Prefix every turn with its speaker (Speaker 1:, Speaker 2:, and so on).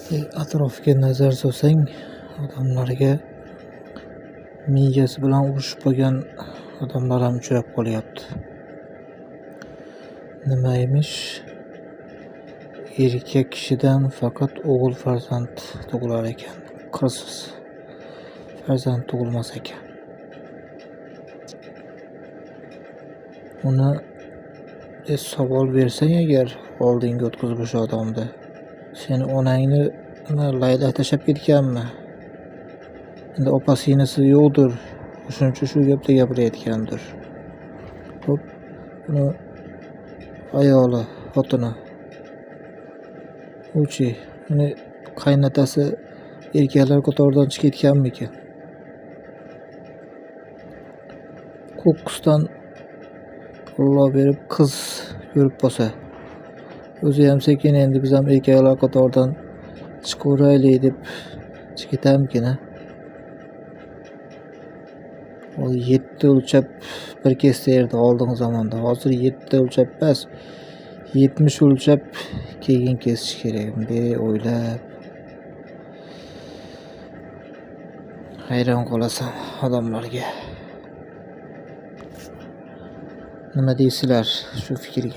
Speaker 1: Atrofga nazar solsang, odamlarga miyasi bilan urushib qolgan odamlar ham uchrab qolyapti. Nima emish? Erkak kishidan faqat o'g'il farzand tug'ilar ekan, qiz farzand tug'ilmas ekan. Uni savol bersang agar oldinga o'tkazib o'sha odamda, seni onangni laylak tashlab ketganmi? Endi opa-singlisi yo'qdir, shuning uchun shu gapni gapirayotgandir. Xo'p, uni ayoli, xotini, uchi, uni qaynotasi erkaklar qatoridan chiqib ketganmikin? Ko'qqisdan Alloh berib qiz ko'rib qolsa, o'zi ham sekin endi biz ham erkaklar qatoridan chiqaveraylik deb chiqib ketarmikin? O 7 o'lchab bir kesda edi oldingi zamonda. Hozir 7 o'lchab emas, 70 o'lchab keyin kesish kerak bunday o'ylab. Hayron qolasan odamlarga. Nima deysizlar shu fikrga?